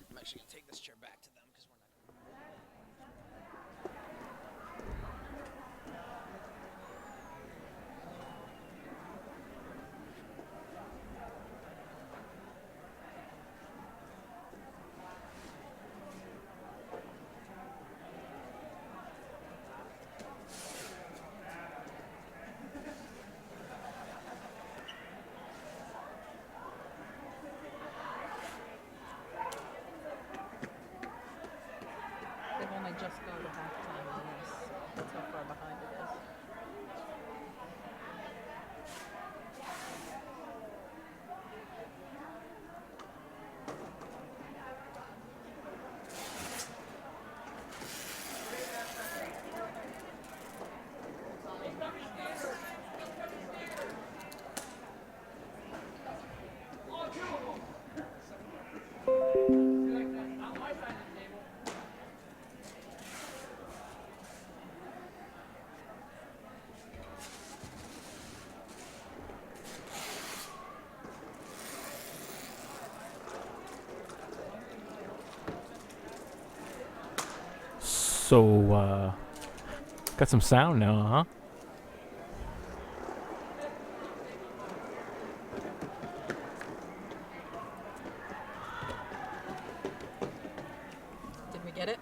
I'm actually going to take this chair back to them because we're not going to. They've only just go to halftime on this. That's how far behind it is. So, got some sound now, huh? Did we get it?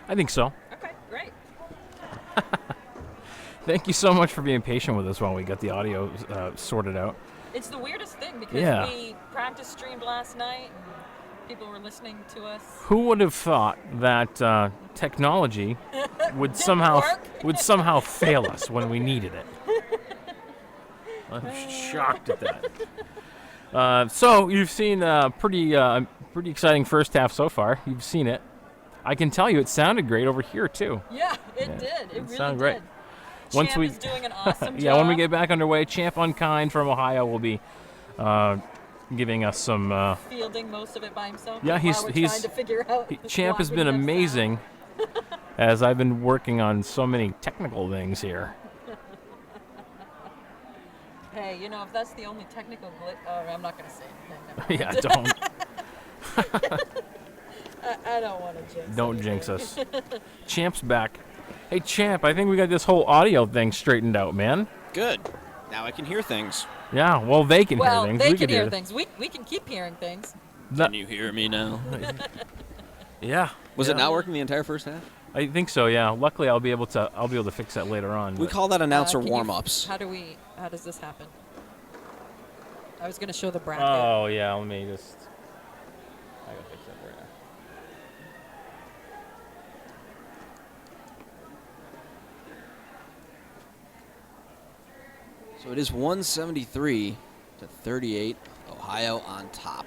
I think so. Okay, great. Thank you so much for being patient with us while we got the audio sorted out. It's the weirdest thing because Yeah. we practice streamed last night and people were listening to us. Who would have thought that technology would somehow fail us when we needed it? I'm shocked at that. So you've seen pretty exciting first half so far. You've seen it. I can tell you, it sounded great over here too. Yeah, it did. It really sounded did. great. Once Champ we is doing an awesome job. yeah, when we get back underway, Champ Unkind from Ohio will be giving us some. Fielding most of it by himself. Yeah, while he's we're trying to figure out. Champ has been blocking of amazing, as I've been working on so many technical things here. sound. Hey, you know, if that's the only technical glitch, I'm not gonna say anything. Yeah, don't I don't want to jinx. don't anything. jinx us. Champ's back. Hey, Champ, I think we got this whole audio thing straightened out, man. Good. Now I can hear things. Yeah, well, they can Well, hear things. they we can hear hear things. We can keep hearing things. Can you hear me now? Yeah. Was yeah. it not working the entire first half? I think so. Yeah. Luckily, I'll be able to fix that later on. We but- call that announcer Can you- warm-ups. How does this happen? I was gonna show the bracket. Oh yeah. Let me just. I gotta fix that right now. So it is 173 to 38. Ohio on top.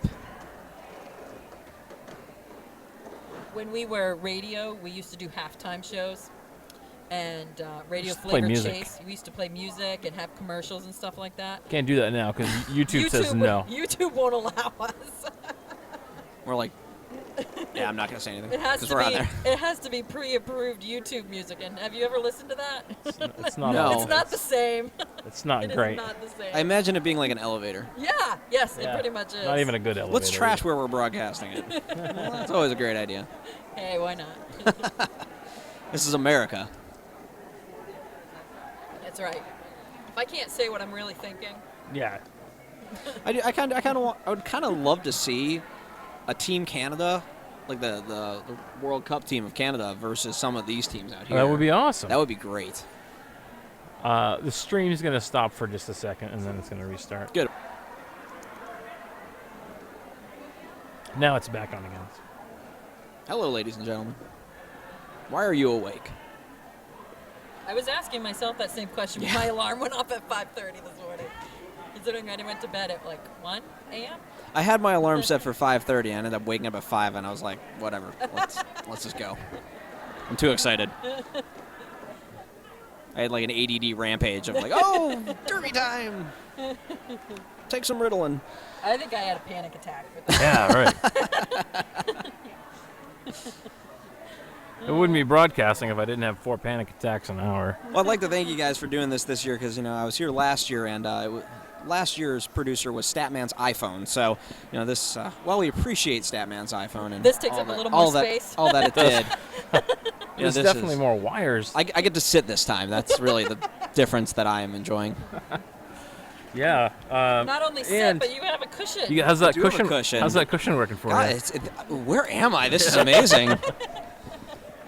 When we were radio, we used to do halftime shows, and radio Used to play flavor music. chase. We used to play music and have commercials and stuff like that. Can't do that now because YouTube says no. YouTube won't allow us. We're like, yeah, I'm not going to say anything It has because to we're out be. there. It has to be pre-approved YouTube music. And have you ever listened to that? It's not. No. It's not the same. It's not It is great. not the same. I imagine it being like an elevator. Yeah. Yes, Yeah. it pretty much is. Not even a good elevator. Let's trash where we're broadcasting it. Well, that's always a great idea. Hey, why not? This is America. That's right. If I can't say what I'm really thinking, Yeah. I would kind of love to see a Team Canada, like the World Cup team of Canada versus some of these teams out here. That would be awesome. That would be great. The stream's gonna stop for just a second and then it's gonna restart. Good. Now it's back on again. Hello, ladies and gentlemen. Why are you awake? I was asking myself that same question when my alarm went off at 5:30 this morning. Considering I went to bed at like 1 a.m. I had my alarm set for 5:30. I ended up waking up at 5, and I was like, whatever. Let's just go. I'm too excited. I had like an ADD rampage of like, oh, derby time. Take some Ritalin. I think I had a panic attack for that. Yeah, right. It wouldn't be broadcasting if I didn't have 4 panic attacks an hour. Well, I'd like to thank you guys for doing this year because, I was here last year, and last year's producer was Statman's iPhone. So, this, we appreciate Statman's iPhone. And This takes all up a that- little all more that- space. All that it did. There's this definitely is- more wires. I get to sit this time. That's really the difference that I am enjoying. Yeah. Not only sit, and but you have a cushion. how's that do have a cushion? cushion. How's that cushion working for God, you? where am I? This is amazing.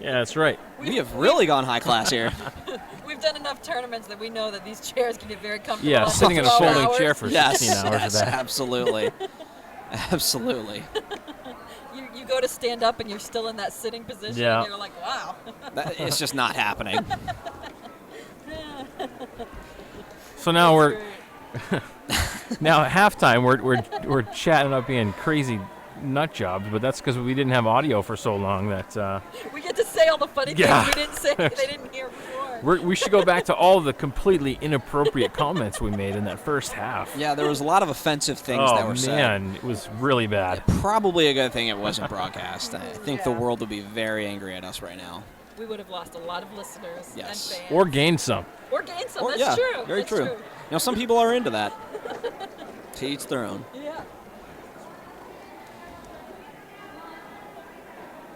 Yeah, that's right. We have really gone high class here. We've done enough tournaments that we know that these chairs can get very comfortable. Yeah, after sitting in a 12 folding hours. chair for Yes, 16 hours yes, a day. absolutely. Absolutely. You go to stand up and you're still in that sitting position. Yeah. And you're like, wow. It's just not happening. So now That's we're great. now at halftime we're chatting up being crazy nut jobs, but that's because we didn't have audio for so long that We get to say all the funny Yeah. things we didn't say. They didn't hear before. we should go back to all the completely inappropriate comments we made in that first half. Yeah, there was a lot of offensive things Oh that were said. man, it was really bad. Probably a good thing it wasn't broadcast. I think the Yeah. world would be very angry at us right now. We would have lost a lot of listeners Yes. and fans. Or gained some. Or gained some. Or- That's yeah, true. very That's true. Some people are into that. To each their own. Yeah.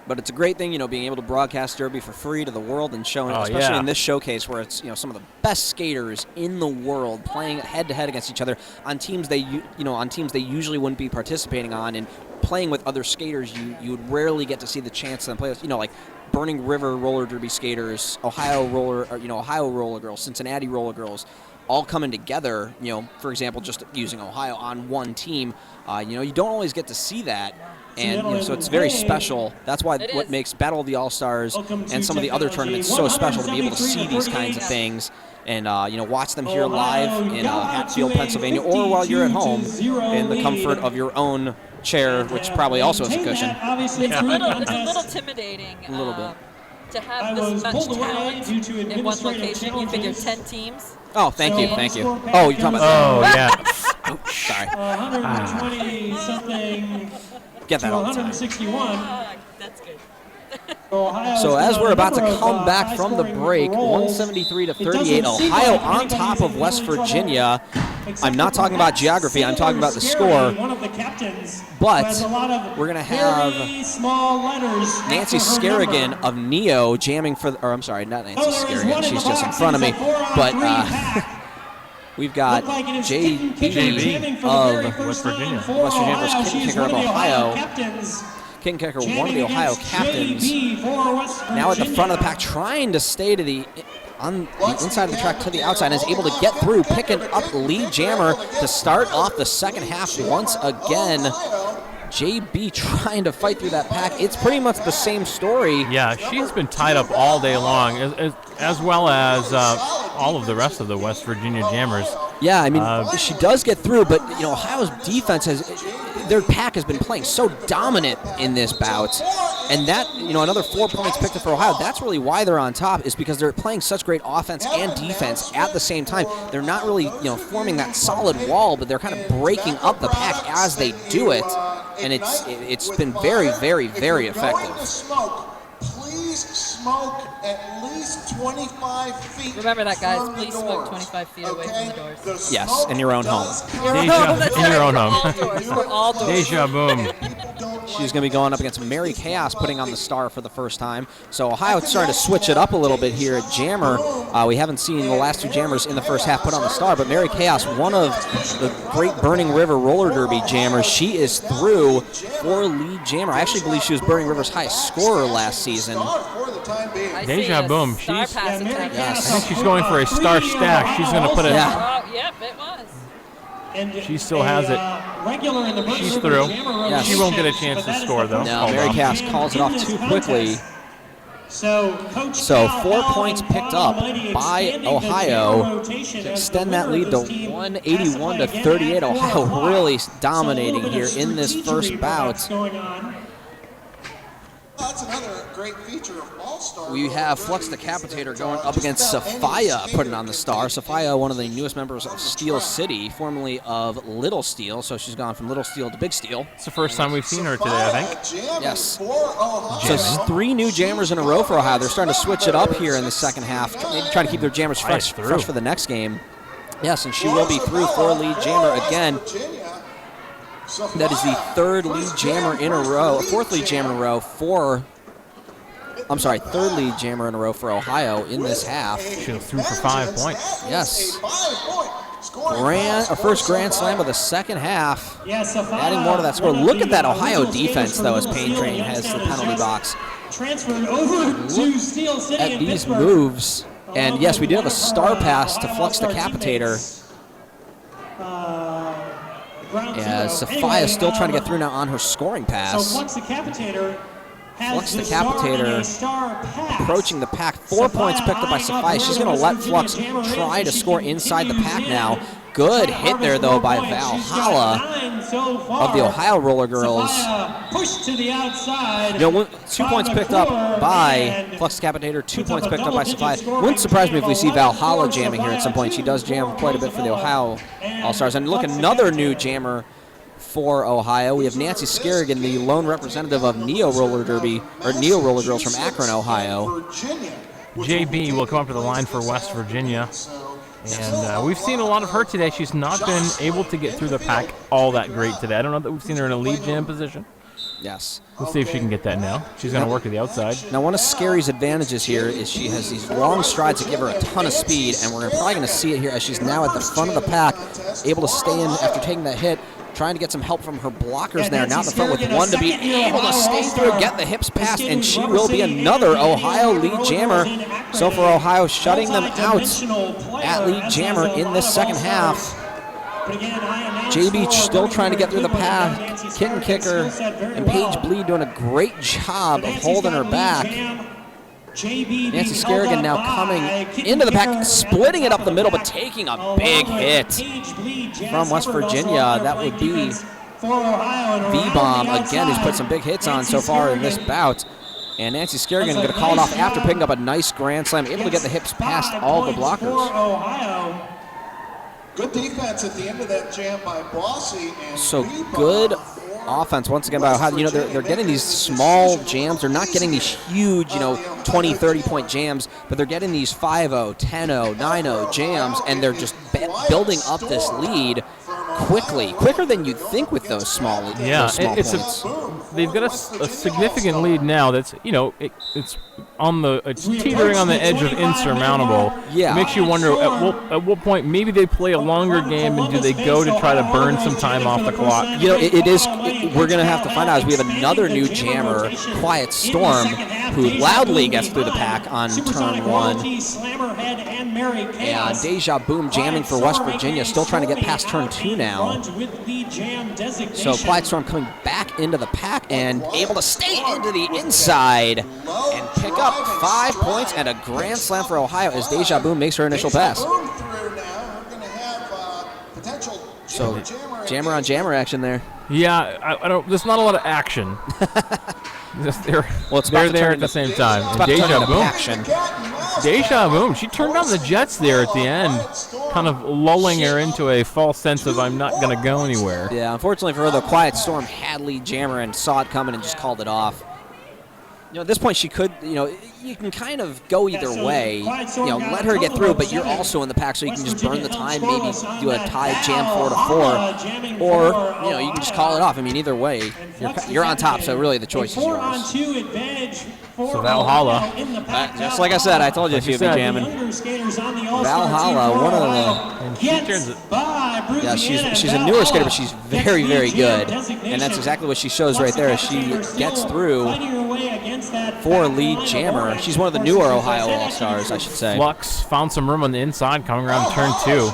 But it's a great thing, being able to broadcast Derby for free to the world and showing, especially in this showcase where it's, some of the best skaters in the world playing head-to-head against each other on teams they usually wouldn't be participating on, and playing with other skaters you would rarely get to see the chance to play with, like Burning River roller derby skaters, Ohio roller girls, Cincinnati roller girls, all coming together, for example, just using Ohio on one team. You don't always get to see that. And so it's very special. That's why what makes Battle of the All-Stars and some of the other tournaments so special, to be able to see these kinds of things and watch them here live in Hatfield, Pennsylvania, or while you're at home in the comfort of your own chair, which probably also has a cushion. It's a little intimidating. A little bit. To have this much talent in one location. You figure 10 teams. Oh, thank you. Oh, you're talking about yeah. Oh, sorry. 120-something. Get that all the time. 161. That's good. So as we're about to come back from the break, 173-38, Ohio on top of West Virginia. I'm not talking about geography, I'm talking about the score. But we're going to have Nancy Skerrigan of Neo jamming for, or I'm sorry, not Nancy Skerrigan, she's just in front of me. But we've got JB of West Virginia versus King Kicker of Ohio. King Kicker, one of the Ohio captains, now at the front of the pack, trying to stay to on the inside of the track to the outside, and is able to get through, picking up lead jammer to start off the second half once again. JB trying to fight through that pack. It's pretty much the same story. Yeah, she's been tied up all day long, as well as all of the rest of the West Virginia jammers. Yeah, I mean, she does get through, but Ohio's defense their pack has been playing so dominant in this bout, and that, another 4 points picked up for Ohio. That's really why they're on top, is because they're playing such great offense and defense at the same time. They're not really, forming that solid wall, but they're kind of breaking up the pack as they do it, and it's been very, very, very effective. Please smoke at least 25 feet. Remember that, guys. Please smoke 25 feet away from the doors. Yes, in your own home. In your own home. All doors. Deja boom. She's going to be going up against Mary Chaos, putting on the star for the first time. So Ohio's starting to switch it up a little bit here at Jammer. We haven't seen the last two jammers in the first half put on the star, but Mary Chaos, one of the great Burning River roller derby jammers, she is through for lead jammer. I actually believe she was Burning River's highest scorer last season. Deja boom. I think she's going for a star stack. She's going to put it. Yeah. Oh, yep, it was. She still has it. She's through. Yes. She won't get a chance to score, though. No, Mary Cass calls it off too quickly. So 4 points picked up by Ohio to extend that lead to 181-38. Ohio really dominating here in this first bout. That's another great feature of All-Star. We have Flux Decapitator going up against Sophia, putting on the star. Sophia, one of the newest members of Steel City, formerly of Little Steel, so she's gone from Little Steel to Big Steel. It's the first time we've seen her today, I think. Yes. So 3 new jammers in a row for Ohio. They're starting to switch it up here in the second half, maybe trying to keep their jammers fresh for the next game. Yes, and she will be through for lead jammer again. That is the third lead jammer in a row, fourth lead jammer in a row for, third lead jammer in a row for Ohio in this half. She threw for 5 points. Yes. First grand slam of the second half. Adding more to that score. Look at that Ohio defense, though, as Pain Train has the penalty box. Transferred over to Steel City at these moves. And yes, we did have a star pass to Flux Decapitator. As Sophia is still trying to get through now on her scoring pass. So Flux Decapitator approaching the pack. 4 points picked up by Sophia. She's going to let Flux try to score inside the pack now. Good hit there, though, by Valhalla of the Ohio Roller Girls. Pushed to the outside. 2 points picked up by Flux Decapitator, 2 points picked up by Sophia. Wouldn't surprise me if we see Valhalla jamming here at some point. She does jam quite a bit for the Ohio All-Stars. And look, another new jammer for Ohio. We have Nancy Skerrigan, the lone representative of Neo Roller Derby, or Neo Roller Girls from Akron, Ohio. JB will come up to the line for West Virginia. And we've seen a lot of her today. She's not been able to get through the pack all that great today. I don't know that we've seen her in a lead jam position. Yes. Let's see if she can get that now. She's going to work to the outside. Now, one of Scary's advantages here is she has these long strides that give her a ton of speed, and we're probably going to see it here as she's now at the front of the pack, able to stay in after taking that hit, trying to get some help from her blockers there. Now in the front with one to beat, able to stay through, get the hips past, and she will be another Ohio lead jammer. So for Ohio, shutting them out at lead jammer in this second half. JB still trying to get through the pack. Kitten Kicker and Paige Bleed doing a great job of holding her back. Nancy Skerrigan now coming into the pack, splitting it up the middle, but taking a big hit from West Virginia. That would be V-Bomb, again, who's put some big hits on so far in this bout. And Nancy Skerrigan going to call it off after picking up a nice grand slam, able to get the hips past all the blockers. Good defense at the end of that jam by Bossy. And so good offense once again by Ohio. You know, they're getting these small jams. They're not getting these huge, 20, 30-point jams, but they're getting these 5-0, 10-0, 9-0 jams, and they're just building up this lead quicker than you'd think with those small points. They've got a significant lead now that's, it's teetering on the edge of insurmountable. Yeah. It makes you wonder at what point maybe they play a longer game, and do they go to try to burn some time off the clock? We're going to have to find out as we have another new jammer, Quiet Storm, who loudly gets through the pack on turn 1. And Deja Boom jamming for West Virginia, still trying to get past turn 2 now. So Quiet Storm coming back into the pack and able to stay into the inside and pick up 5 points and a grand slam for Ohio as Deja Boom makes her initial pass. So jammer on jammer action there. Yeah, I don't. There's not a lot of action. They're there at the same time. And Deja Boom, she turned on the jets there at the end, kind of lulling her into a false sense of I'm not going to go anywhere. Yeah, unfortunately for her, the Quiet Storm had lead jammer and saw it coming and just called it off. At this point, she could, you can kind of go either way. Let her get through, but you're also in the pack, so you can just burn the time, maybe do a tied jam 4-4, or, you can just call it off. I mean, either way, you're on top, so really the choice is yours. So Valhalla. Just like I said, I told you she'd be jamming. Valhalla, one of the... And she turns it. Yeah, she's a newer skater, but she's very, very good. And that's exactly what she shows right there as she gets through for lead jammer. She's one of the newer Ohio All-Stars, I should say. Flux found some room on the inside coming around turn 2.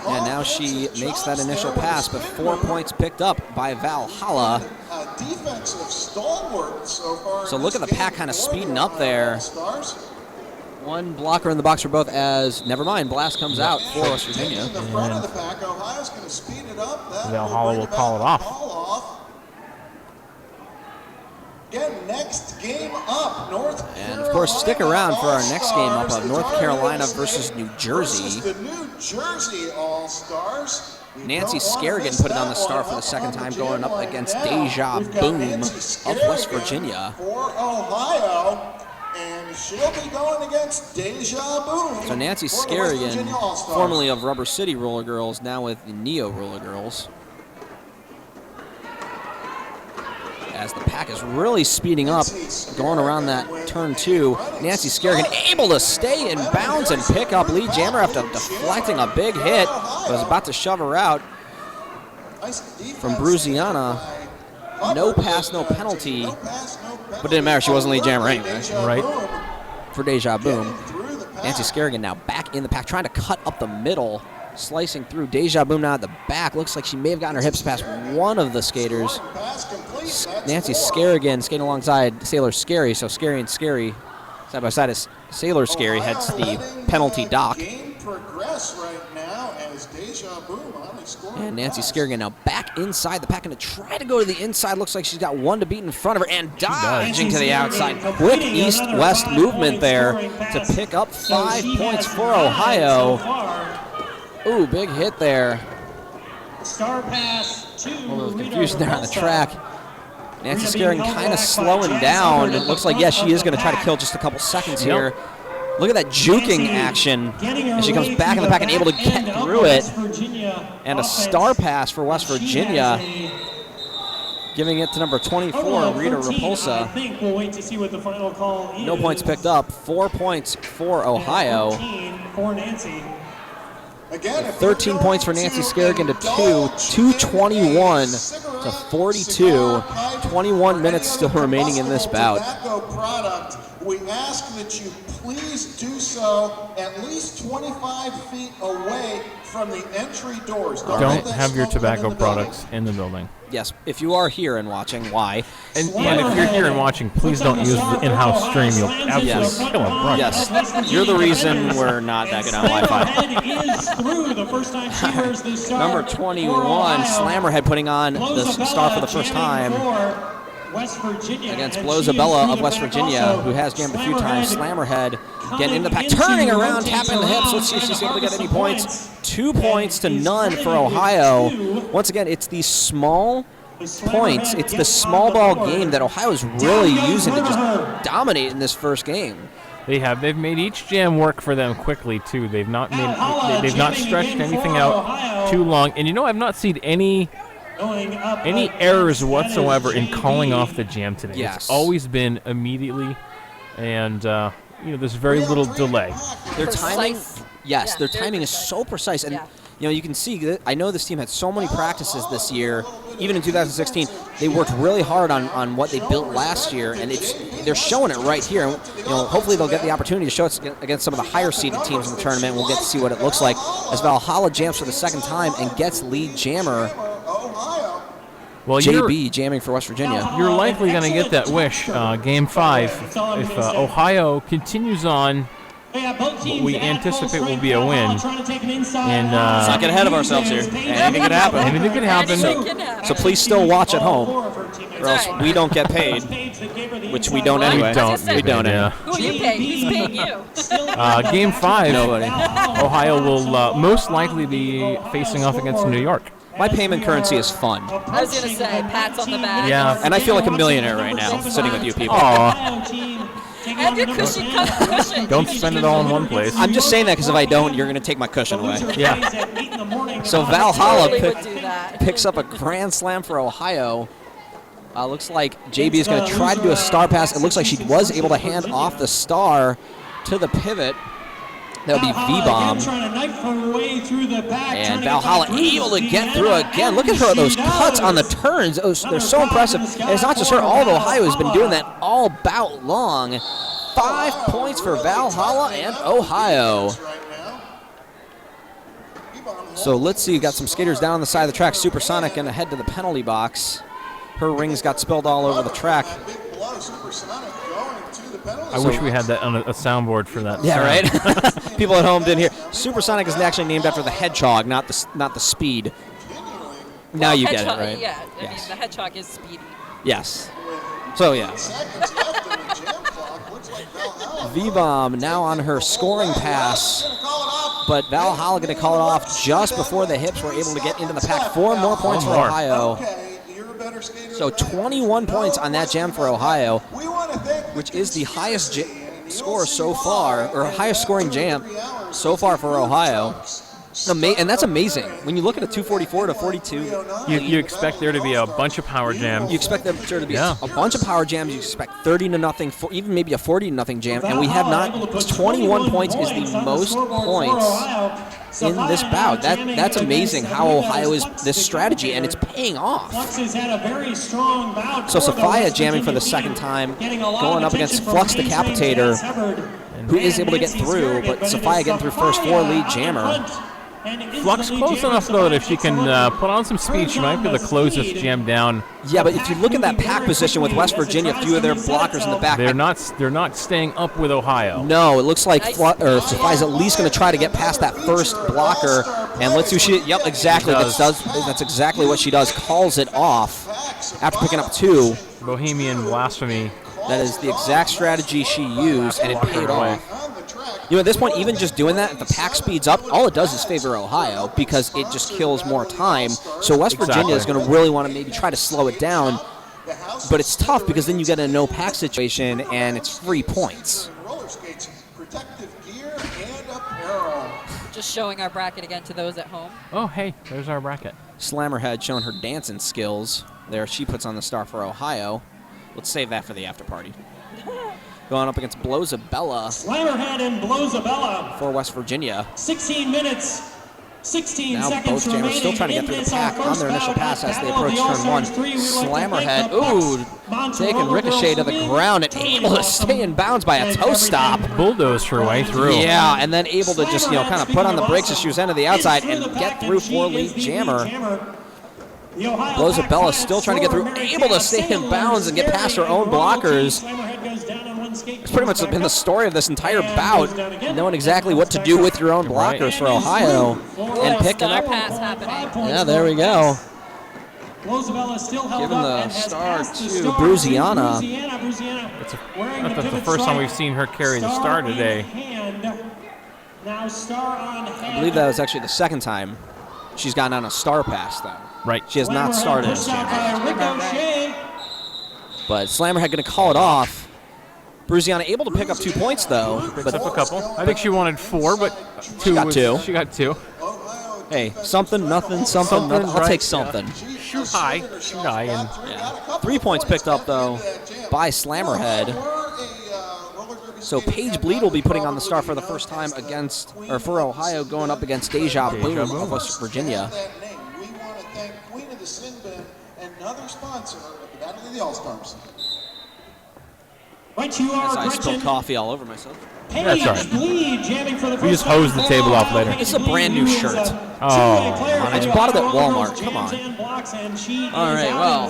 And now she makes that initial pass, but 4 points picked up by Valhalla. Defensive stalwart so far. So look at the pack kind of speeding up there. One blocker in the box for both as, never mind, Blast comes out for West Virginia. In the front of the pack, Ohio's going to speed it up. Valhalla will call it off. Again, next game up, North Carolina. And of course, stick around for our next game up of North Carolina versus New Jersey. The New Jersey All-Stars. Nancy Skerrigan put it on the star for the second time, going up against Deja Boom of West Virginia. For Ohio, and she'll be going against Deja Boom. So Nancy Skerrigan, formerly of Rubber City Roller Girls, now with the Neo Roller Girls. As the pack is really speeding up, going around that turn 2. Nancy Skerrigan able to stay in bounds and pick up lead jammer after deflecting a big hit. Was about to shove her out from Bruziana. No pass, no penalty. But it didn't matter, she wasn't lead jammer anyway. Right. For Deja Boom. Nancy Skerrigan now back in the pack, trying to cut up the middle. Slicing through. Deja Boom now at the back. Looks like she may have gotten her hips past one of the skaters. Nancy Skerrigan skating alongside Sailor Scary. So Scary and Scary side by side as Sailor Scary heads to the penalty dock. And Nancy Skerrigan now back inside the pack, going to try to go to the inside. Looks like she's got one to beat in front of her and dodging to the outside. Quick east-west movement there to pick up 5 points for Ohio. Ooh, big hit there. Star pass to A little confusion there on the track. Nancy Skerrigan kind of slowing down. It looks like, yes, she is going to try to kill just a couple seconds here. Look at that juking action as she comes back in the pack and able to get through it. And a star pass for West Virginia. Giving it to number 24, Rita 13, I Repulsa. think we'll wait to see what the final call is. No points picked up. 4 points for Ohio. 13 for Nancy. Again, if 13 you're points for going Nancy to Skerrigan to indulge 221 in a to cigarette, 42. cigar, pipe, 21 or minutes any still other remaining in this bout. combustible tobacco product, we ask that you please do so at least 25 feet away from the entry doors. Don't let have your smoke come in tobacco the products in the building. Yes, if you are here and watching, why? And if you're here and watching, please don't use the in-house stream. You'll absolutely Yes. kill a broadcast. Yes, you're the reason we're not that good on Wi-Fi. Is through the first time she wears the star. Number 21, Slammerhead putting on the star for the first time West Virginia, against and Blozabella she is of West through the Virginia, back also. who has jammed a few times. Slammerhead Slammerhead getting into the pack, turning around, tapping the hips. Let's see if she's able to get any points. 2 points to none for Ohio. Once again, it's these small points. It's the small ball game that Ohio is really using to just dominate in this first game. They've made each jam work for them quickly too. They've not stretched anything out too long. And you know, I've not seen any errors whatsoever in calling off the jam today. Yes. It's always been immediately, and there's very little delay. Their timing, Precise. yes, Yeah, their very timing is precise. so precise, and Yeah. you can see that. I know this team had so many practices this year. Even in 2016, they worked really hard on what they built last year, and they're showing it right here. And, hopefully they'll get the opportunity to show it against some of the higher seeded teams in the tournament. We'll get to see what it looks like as Valhalla jams for the second time and gets lead jammer Well, JB jamming for West Virginia. you're likely going to get that wish. Game 5, if Ohio continues on, we anticipate will be a win. And Let's not get ahead of ourselves here. Anything could happen. anything could happen. So please still watch at home, or else we don't get paid, which we don't anyway. We don't. Yeah. Who are you paying? Who's paying you? Game 5, Nobody. Ohio will most likely be facing off against New York. My payment currency is fun, I was going to say, pats on the back. Yeah. and I feel like a millionaire right now sitting with you people. Aw, And your cushion cushion. don't spend it all in one place. I'm just saying that because if I don't, you're going to take my cushion away. Yeah. So Valhalla Totally would do that. picks up a grand slam for Ohio. Looks like JB is going to try to do a star pass. It looks like she was able to hand off the star to the pivot. That would be V-Bomb. And Valhalla able to get through again. Look at her, those cuts on the turns. They're so impressive. And it's not just her. All of Ohio has been doing that all bout long. 5 points for Valhalla and Ohio. So let's see. Got some skaters down on the side of the track. Supersonic going to head to the penalty box. Her rings got spilled all over the track. I wish we had that on a soundboard for that. Yeah, sound. right? People at home didn't hear. Supersonic is actually named after the hedgehog, not the speed. Now you get it, Hedgehog, right? Yeah, I Yes. mean, the hedgehog is speedy. Yes. So, yeah. V-Bomb now on her scoring pass, but Valhalla going to call it off just before the hips were able to get into the pack. 4 more points for One more. Ohio. So 21 points on that jam for Ohio, which is the highest score so far, or highest scoring jam so far for Ohio. And that's amazing. When you look at a 244 to 42, You expect there to be a bunch of power jams. you expect there to be Yeah. a bunch of power jams. You expect 30 to nothing, even maybe a 40 to nothing jam, and we have not. 21 points is the most points in this bout. That's amazing how Ohio is this strategy, and it's paying off. So Sophia jamming for the second time, going up against Flux Decapitator, who is able to get through, but Sophia getting through first for lead jammer. Flux close enough though that if she can put on some speed, she might be able to close this jam down. Yeah, but if you look at that pack position with West Virginia, a few of their blockers in the back. They're not staying up with Ohio. No, it looks like Sophia's at least going to try to get past that first blocker, and let's see. Yep, exactly. That's exactly what she does. Calls it off after picking up 2. Bohemian Blasphemy. That is the exact strategy she used, and it paid off. At this point, even just doing that, if the pack speeds up, all it does is favor Ohio because it just kills more time. So West Virginia is going to really want to maybe try to slow it down, but it's tough because then you get a no pack situation and it's free points. Just showing our bracket again to those at home. Oh, hey, there's our bracket. Slammerhead showing her dancing skills. there. She puts on the star for Ohio. Let's save that for the after party. Going up against Blozabella Slammerhead and Blozabella. for West Virginia. 16 minutes, 16 Now seconds both jammers still trying to get through the pack on their initial pass as they approach turn 1. Slammerhead, taking ricochet to the ground and able to stay in bounds by a toe stop. Bulldozed her way through. Yeah, and then able to just, kind of put on the brakes as she was into the outside and get through for lead jammer. Blozabella still trying to get through, able to stay in bounds and get past her own blockers. It's pretty much been the story of this entire bout, knowing exactly what to do with your own blockers for Ohio and picking up. Pass happening. Yeah, there we go. Giving Giving the star to Bruziana. That's the first time we've seen her carry the star today. I believe that was actually the second time she's gotten on a star pass, though. Right. She has not started as jammer. But Slammerhead going to call it off. Bruziana able to pick up 2 points, though. Picks up a couple. I think she wanted 4, but She got two. She got 2. Hey, something, nothing, something, nothing. I'll right, take something. Shoot high. And Yeah. 3 points picked up, though, by Slammerhead. So Paige Bleed will be putting on the star for the first time for Ohio, going up against Deja Boom of West Virginia. We want to thank Queen of the Sin Bin and another sponsor of the Battle of the All-Stars. Right, you are As I spill Gretchen. coffee all over myself. That's all right. Bleed jamming for the We just first hose time. the table off later. This is a brand new shirt. Oh, I just bought it at Walmart. Come on. All right, well.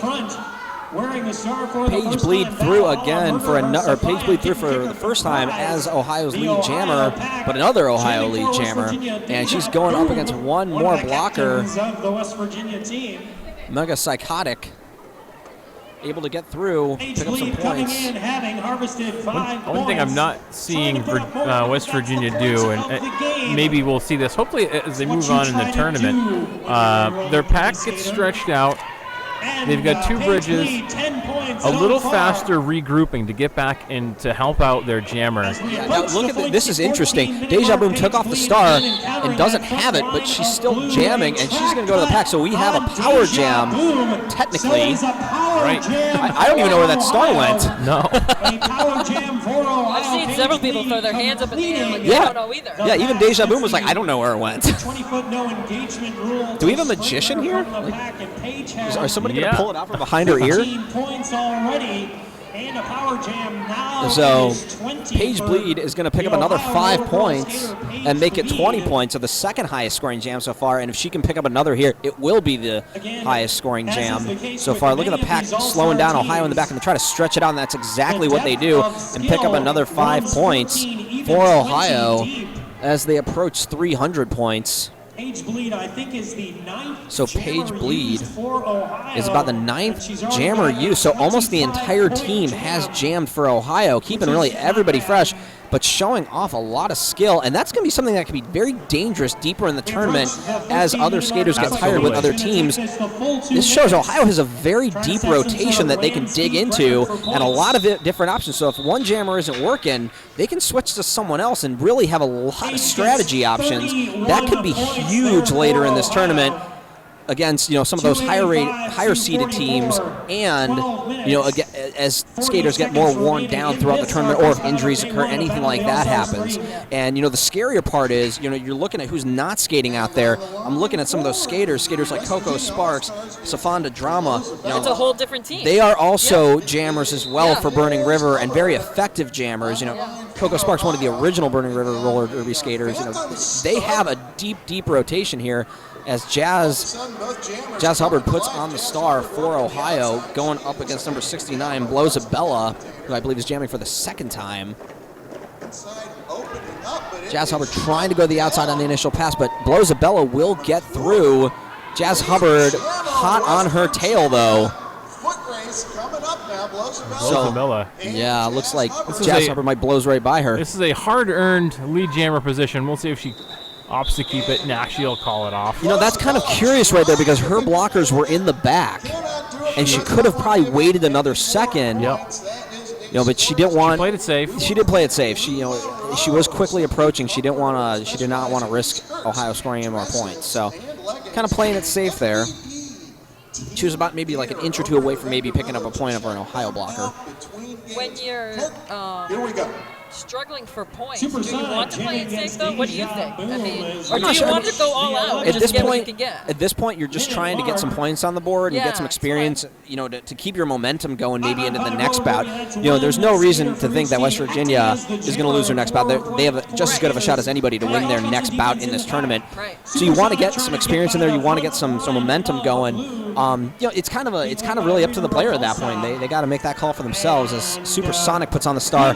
Paige Bleed through again for another. Paige Bleed through for the first time as Ohio's lead jammer, but another Ohio lead jammer, and she's going up against one more blocker. Mega Psychotic, able to get through, pick up some points. One thing I'm not seeing West Virginia do, and maybe we'll see this hopefully as they move on in the tournament, their pack gets stretched out. They've got 2 bridges, a little faster regrouping to get back and to help out their jammer. Now look at this is interesting. Deja Boom took off the star and doesn't have it, but she's still jamming, and she's going to go to the pack. So we have a power jam, technically. Right. I don't even know where that star went. No. I've seen several people throw their hands up in the air like they Yeah. don't know either. Yeah, even Deja Boom was like, I don't know where it went. Do we have a magician here? Are somebody going to pull it out from behind her ear? So Paige Bleed is going to pick up another 5 points and make it 20 points, so the second highest scoring jam so far. And if she can pick up another here, it will be the highest scoring jam so far. Look at the pack slowing down Ohio in the back, and they try to stretch it out, and that's exactly what they do, and pick up another 5 points for Ohio as they approach 300 points. Paige Bleed, I think, is the 9th. So Paige jammer Bleed used for Ohio, is about the 9th jammer used, so almost the entire team has jammed for Ohio, keeping really everybody fresh, but showing off a lot of skill, and that's going to be something that can be very dangerous deeper in the tournament as other skaters get tired with other teams. This shows Ohio has a very deep rotation that they can dig into and a lot of different options, so if one jammer isn't working, they can switch to someone else and really have a lot of strategy options. That could be huge later in this tournament against some of those higher seeded teams, and again, as skaters get more worn down throughout the tournament, or if injuries occur, anything like that happens. And the scarier part is you're looking at who's not skating out there. I'm looking at some of those skaters like Coco Sparks, Safanda Drama. It's a whole different team. They are also jammers as well for Burning River, and very effective jammers. Coco Sparks, one of the original Burning River roller derby skaters. They have a deep rotation here. As Jazz Hubbard puts on the star for Ohio, going up against number 69, Blozabella, who I believe is jamming for the second time. Jazz Hubbard trying to go to the outside on the initial pass, but Blozabella will get through. Jazz Hubbard hot on her tail, though. Blozabella. Yeah, looks like Jazz Hubbard might blows right by her. This is a hard-earned lead jammer position. We'll see if she opts to keep it. Nah, she'll call it off. That's kind of curious right there, because her blockers were in the back, and she could have probably waited another second. Yep. But she didn't want. She played it safe. She did play it safe. She was quickly approaching. She did not want to risk Ohio scoring any more points. So, kind of playing it safe there. she was about maybe like an inch or two away from maybe picking up a point over an Ohio blocker. When you're Here we go. struggling for points, Super do you want to play it safe though? What do you think? I mean, or do not you sure. want to go all out and At just this get what you point, can get? at this point, you're just trying to get some points on the board and Yeah, get some that's experience, you know, to keep your momentum going maybe into the next bout. You know, there's no reason to think that West Virginia is going to lose their next bout. They have just as good of a shot as anybody to win their next bout in this tournament. Right. So you want to get some experience in there. You want to get some momentum going. You know, it's kind of really up to the player at that point. They got to make that call for themselves as Supersonic puts on the star,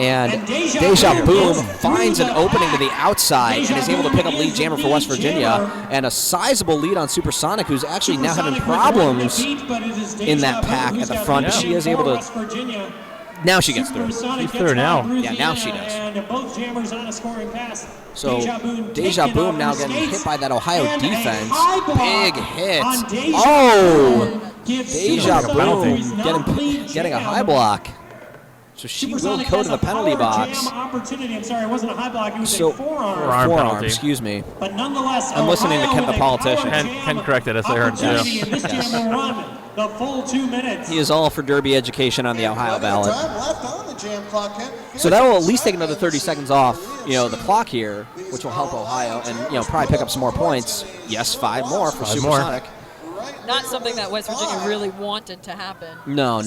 and Deja Boom finds an opening to the outside and is able to pick up lead jammer for West Virginia, and a sizable lead on Supersonic, who's actually now having problems in that pack at the front. But she is able to. Now she gets through. She's through now. Yeah, now she does. And both jammers on a scoring pass. So Deja Boom now getting hit by that Ohio defense. Big hit. Oh! Deja Boom getting a high block. So she will go to the penalty box. I'm sorry, it wasn't a high block. It was So a forearm. Forearm penalty. excuse me. But nonetheless, I'm listening to Ohio Ken the with a politician. Ken corrected us. I heard opportunity too. in this jam will run the full 2 minutes. He is all for Derby education on the Ohio ballot. Time left on the jam clock, Ken. So that will at least take another 30 seconds off, you know, the clock here, which will help Ohio and, you know, probably pick up some more points. Yes, 5 more for 5 more. Supersonic. Not something that West Virginia really wanted to happen No.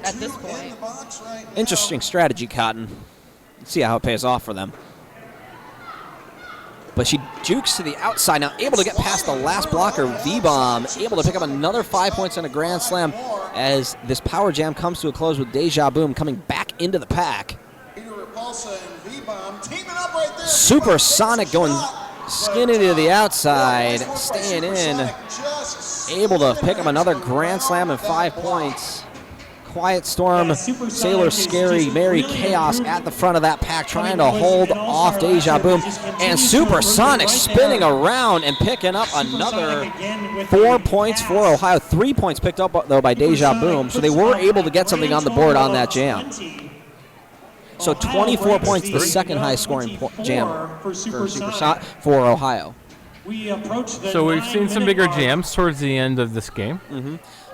at this point. Interesting strategy, Cotton. Let's see how it pays off for them. But she jukes to the outside now, able to get past the last blocker, V-Bomb, able to pick up another 5 points in a grand slam as this power jam comes to a close with Deja Boom coming back into the pack. Supersonic going skinny to the outside, staying in, able to pick up another grand slam and 5 points. Quiet Storm, Sailor Scary, Mary Chaos at the front of that pack, trying to hold off Deja Boom. And Supersonic spinning around and picking up another 4 points for Ohio. 3 points picked up, though, by Deja Boom. So they were able to get something on the board on that jam. So 24 points, the second highest scoring jam for Ohio. So we've seen some bigger jams towards the end of this game.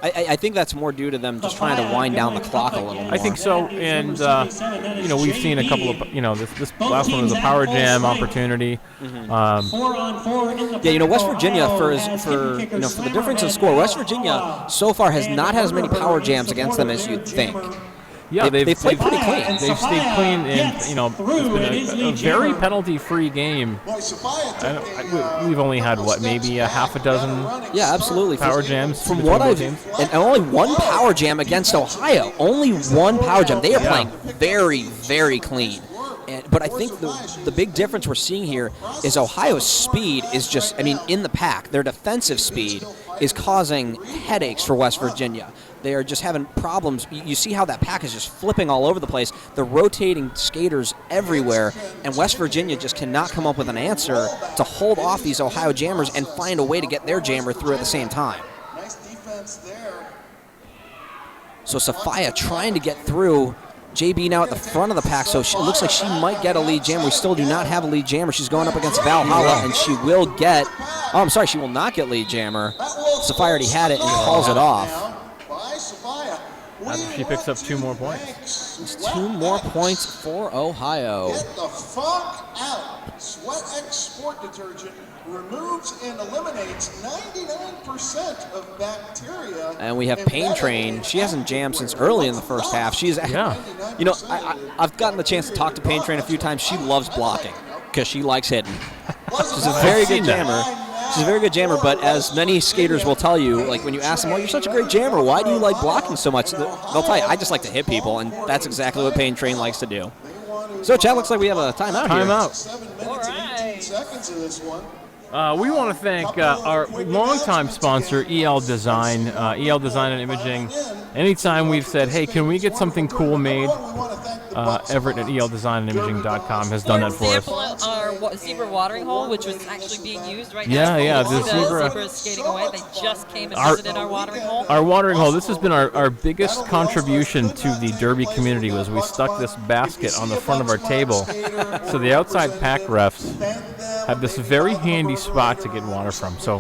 I think that's more due to them just trying to wind down the clock a little more. I think so, and you know, we've seen a couple of, you know, this last one was a power jam opportunity. Yeah, you know, West Virginia for the difference in score, West Virginia so far has not had as many power jams against them as you'd think. Yeah, they've played pretty clean. They've stayed clean, and you know, it's been a very penalty-free game. We've only had maybe a half a dozen. Yeah, absolutely. Power jams. From what I've and only one power jam against Ohio. Only one power jam. They are playing very, very clean. But I think the big difference we're seeing here is Ohio's speed is just, I mean, in the pack. Their defensive speed is causing headaches for West Virginia. They are just having problems. You see how that pack is just flipping all over the place. They're rotating skaters everywhere, and West Virginia just cannot come up with an answer to hold off these Ohio jammers and find a way to get their jammer through at the same time. Nice defense there. So Sophia trying to get through. JB now at the front of the pack, so it looks like she might get a lead jammer. We still do not have a lead jammer. She's going up against Valhalla, and she will get, she will not get lead jammer. Sophia already had it and calls it off. She picks up 2 more points. It's 2 more points for Ohio. Get the funk out. Sweat X Sport Detergent removes and eliminates 99% of bacteria. And we have Pain Train. She hasn't jammed since early in the first half. She's, you know, I've gotten the chance to talk to Pain Train a few times. She loves blocking because she likes hitting. She's a very good jammer. She's a very good jammer, but as many skaters will tell you, like when you ask them, "Oh, you're such a great jammer. Why do you like blocking so much?" They'll tell you, "I just like to hit people," and that's exactly what Pain Train likes to do. So, Chad, looks like we have a timeout here. Timeout. 7 minutes and 18 seconds of this one. We want to thank our longtime sponsor, EL Design, EL Design and Imaging. Anytime we've said, hey, can we get something cool made, Everett at eldesignandimaging.com has done that for us. Our zebra watering hole, which was actually being used right Yeah, now. yeah, You the see the zebra- zebras skating away. They just came and Our- visited our watering hole. Our watering hole, this has been our biggest contribution to the Derby community was we stuck this basket on the front of our table. So the outside pack refs have this very handy spot to get water from. So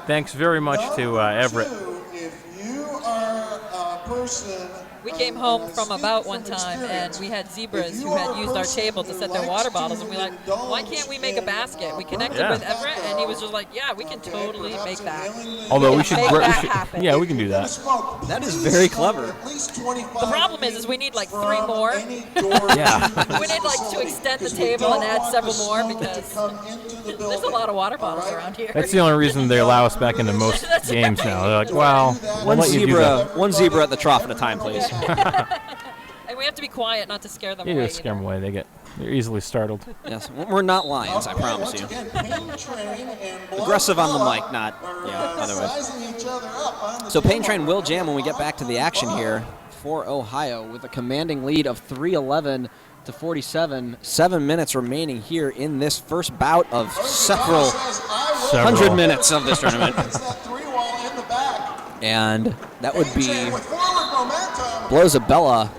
thanks very much to Everett. If you are a person, We came home from a bout one time, and we had zebras who had used our table to set their water bottles, and we were like, why can't we make a basket? We connected Yeah. with Everett, and he was just like, yeah, we can totally make that. Although we should, Make that happen. yeah, we can do that. That is very clever. The problem is we need like 3 more. Yeah. We need like to extend the table and add several more because there's a lot of water bottles around here. That's the only reason they allow us back into most That's games right. now. They're like, well, we'll One let you do that. zebra at the trough at a time, please. And we have to be quiet not to scare them You away. just scare them away. They're easily startled. Yes, we're not lions, I promise you. Aggressive on the mic, not otherwise. So Pain Train will jam when we get back to the action here for Ohio with a commanding lead of 311 to 47. 7 minutes remaining here in this first bout of several hundred minutes of this tournament. And that would be Blozabella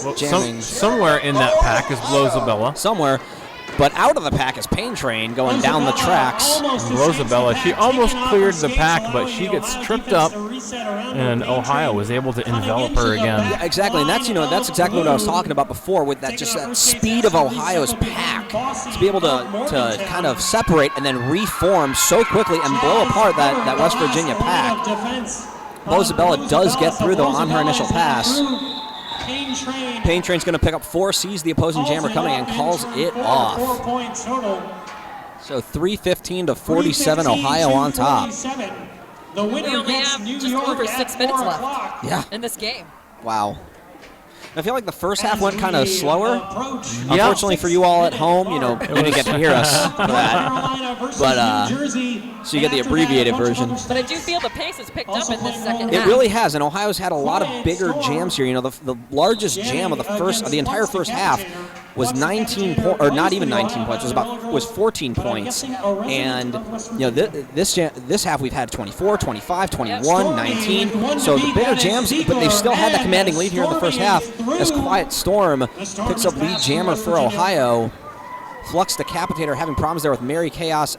Well, jamming somewhere in that pack is Blozabella. somewhere. But out of the pack is Pain Train going down the tracks. Blozabella, she almost cleared the pack, but she gets tripped up, and Ohio was able to envelop her again. Yeah, exactly, and that's exactly what I was talking about before with that speed of Ohio's pack to be able to kind of separate and then reform so quickly and blow apart that West Virginia pack. Blozabella does get through though on her initial pass. Pain Train's going to pick up 4, sees the opposing jammer coming and calls it off. So 3:15 to 47, Ohio on top. We only have just over 6 minutes left Yeah, in this game. wow. I feel like the first half went kind of slower. Unfortunately for you all at home, you didn't get to hear us for that. But so you get the abbreviated version. But I do feel the pace has picked up in this second It half. really has, and Ohio's had a lot of bigger jams here. The largest jam of the entire first half was 19 points, or not even 19 points. Was 14 points, and this half we've had 24, 25, 21, 19. So the bigger jams, but they've still had that commanding lead here in the first half. As Quiet Storm picks up lead jammer for Ohio. Flux Decapitator having problems there with Mary Chaos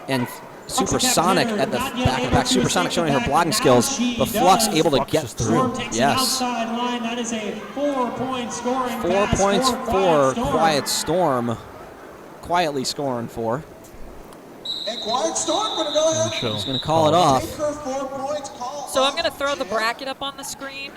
and Supersonic at the back of the pack. Supersonic showing her blocking skills, but Flux able to get through. Yes. 4 points for Quiet Storm. Quietly scoring 4. And Quiet Storm going to go ahead. He's going to call it off. Take her 4 points, call So I'm going to throw the bracket up on the screen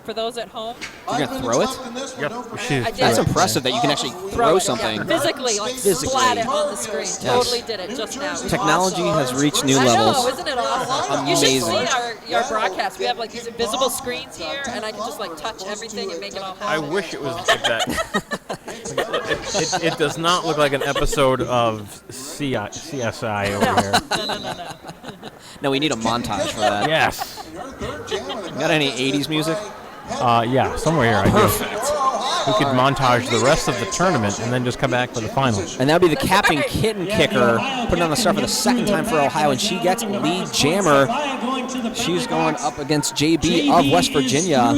for those at home. You're going to throw it? I did. That's impressive that you can actually throw it, something. yeah, physically, like splat it on the screen. Totally did it just now. Technology has reached new I know, levels. isn't it awesome? You Amazing. should see our broadcast. We have like these invisible screens here, and I can just like touch everything and make it all I happen. wish it was like that. It does not look like an episode of CSI over here. No. No, we need a montage for that. Yes. Got any 80s music? Yeah, somewhere here I do. Perfect. We could montage the rest of the tournament and then just come back for the final. And that would be the Captain Kitten Kicker putting on the start for the second time for Ohio, and she gets lead jammer. She's going up against JB of West Virginia.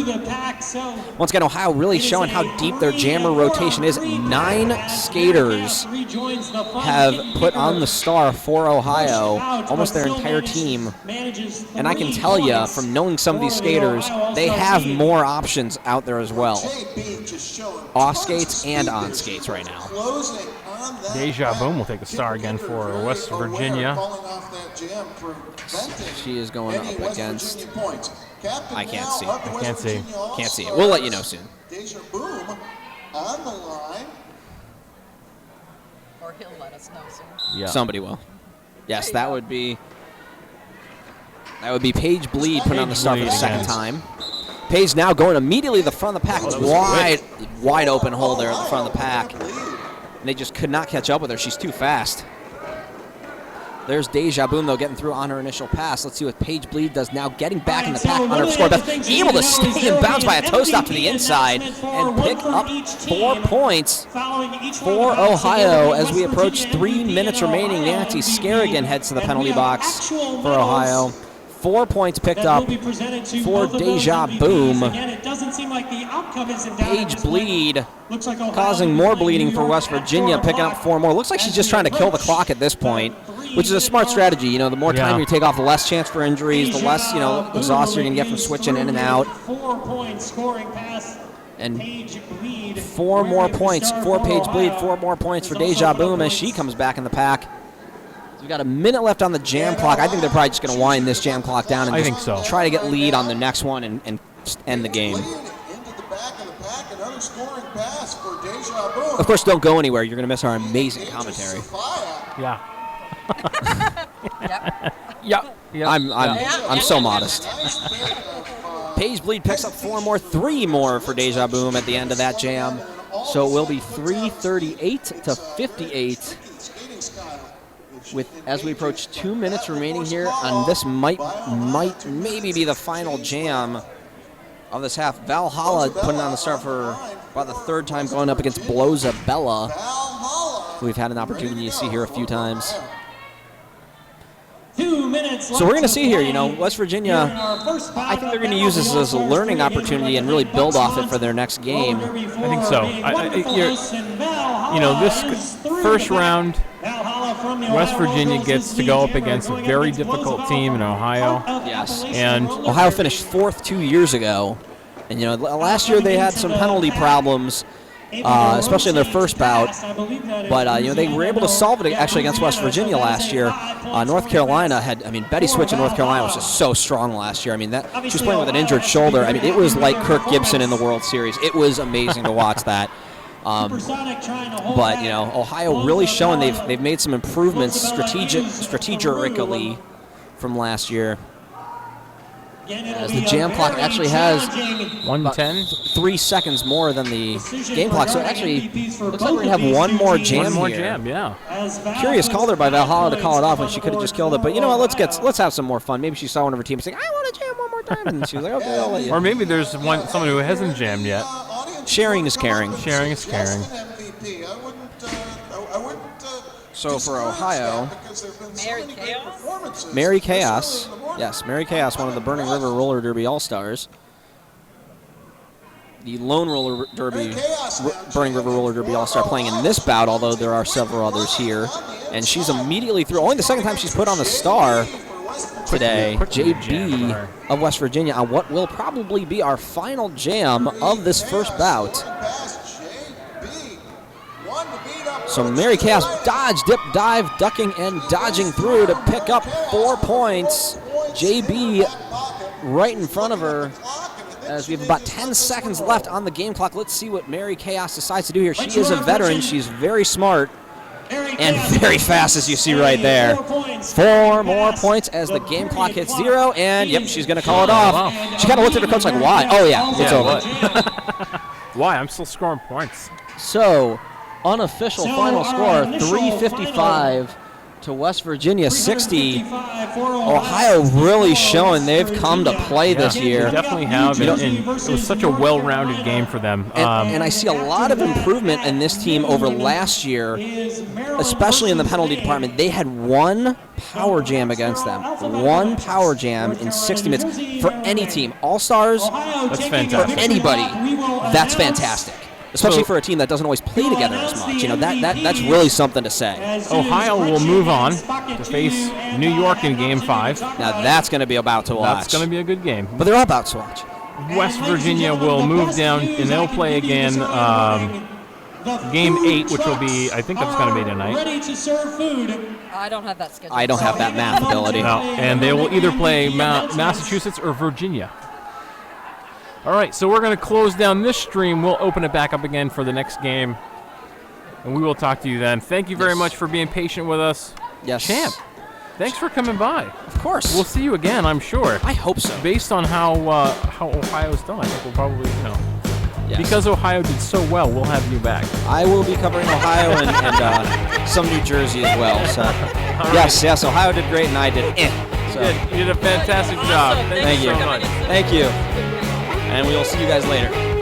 Once again, Ohio really showing how deep their jammer rotation is. 9 skaters have put on the star for Ohio, almost their entire team. And I can tell you, from knowing some of these skaters, they have more options out there as well. Off skates and on skates right now. Deja Boom will take the star again for West Virginia. She is going up against... I can't see. I can't see. Can't see it. We'll let you know soon. Deja Boom on the line. Or he'll let us know soon. Yeah. Somebody will. Yes, that would be Paige Bleed putting on the star for the second time. Paige now going immediately to the front of the pack. Wide open hole there at the front of the pack. And they just could not catch up with her. She's too fast. There's Deja Boom, though, getting through on her initial pass. Let's see what Paige Bleed does now, getting back in the pack on her score. But able to stay and bounce by a toe stop to the inside and pick up 4 points for Ohio as we approach 3 minutes remaining. Nancy Scarrigan heads to the penalty box for Ohio. 4 points picked up for Deja Boom. Paige Bleed causing more bleeding for West Virginia, picking up 4 more. Looks like she's just trying to kill the clock at this point, which is a smart strategy. You know, the more time you take off, the less chance for injuries, the less, exhaust you're going to get from switching in and out. 4 points scoring pass. And 4 more points for Paige Bleed, 4 more points for Deja Boom as she comes back in the pack. We've got a minute left on the jam clock. I think they're probably just going to wind this jam clock down and try to get lead on the next one and end the game. Of course, don't go anywhere. You're going to miss our amazing commentary. Yeah. Yep. I'm so modest. Paige Bleed picks up 4 more, 3 more for Deja Boom at the end of that jam. So it will be 3:38-58. As we approach 2 minutes remaining here, and this might maybe be the final jam of this half. Valhalla putting on the start for about the 3rd time, going up against Bloza Bella, who we've had an opportunity to see here a few times. 2 minutes So we're going to see here, West Virginia, I think they're going to use this as a learning opportunity and really build off it for their next game. I think so. This first round, West Virginia gets to go up against a very difficult team in Ohio. Yes. And Ohio finished 4th 2 years ago. And, last year they had some penalty problems, especially in their first bout. But, they were able to solve it actually against West Virginia last year. North Carolina Betty Switch in North Carolina was just so strong last year. She was playing with an injured shoulder. It was like Kirk Gibson in the World Series. It was amazing to watch that. But, Ohio really showing they've made some improvements strategically from last year. As the jam clock actually has 1:10, 3 seconds more than the game clock, so it actually looks like we're gonna have one more jam here. One more jam, yeah. Curious call there by Valhalla to call it off when she could have just killed it. But you know what? Let's have some more fun. Maybe she saw one of her teams saying, "I want to jam one more time," and she was like, "Okay, I'll let you." Or maybe there's someone who hasn't jammed yet. Sharing is caring. Sharing is caring. So for Ohio, Mary Mary Chaos? Chaos. Yes, Mary Chaos, one of the Burning River Roller Derby All-Stars. The lone Burning River Roller Derby All-Star playing in this bout, although there are several others here. And she's immediately through. Only the second time she's put on the star today. JB of West Virginia on what will probably be our final jam of this first bout. So Mary Chaos dodge, dip, dive, ducking, and dodging through to pick up 4 points. JB right in front of her as we have about 10 seconds left on the game clock. Let's see what Mary Chaos decides to do here. She is a veteran. She's very smart and very fast, as you see right there. 4 more points as the game clock hits 0, and yep, she's going to call it off. She kind of looked at her coach like, why? Oh, yeah, it's over. Why? I'm still scoring points. So, unofficial final score, 355 to West Virginia 60. Ohio really showing they've come to play this year. They definitely have, and it was such a well-rounded game for them. And I see a lot of improvement in this team over last year, especially in the penalty department. They had 1 power jam against them. 1 power jam in 60 minutes for any team. All-Stars, That's fantastic. for anybody, that's fantastic. Especially for a team that doesn't always play together as much. That's really something to say. Ohio will move on to face New York in Game 5. Now that's going to be about to watch. That's going to be a good game. But they're all about to watch. West Virginia will move down, and they'll play again Game 8, which will be, I think that's going to be tonight. Ready to serve food. I don't have that schedule. I don't have that math ability. No, and they will either play Massachusetts or Virginia. All right, so we're going to close down this stream. We'll open it back up again for the next game, and we will talk to you then. Thank you very much for being patient with us. Yes. Champ, thanks for coming by. Of course. We'll see you again, I'm sure. I hope so. Based on how Ohio's done, I think we'll probably, Yes. Because Ohio did so well, we'll have you back. I will be covering Ohio and some New Jersey as well. So, yes, Ohio did great, and I did. So. You did a fantastic job. Awesome. Thank you so much. Thank you. And we will see you guys later.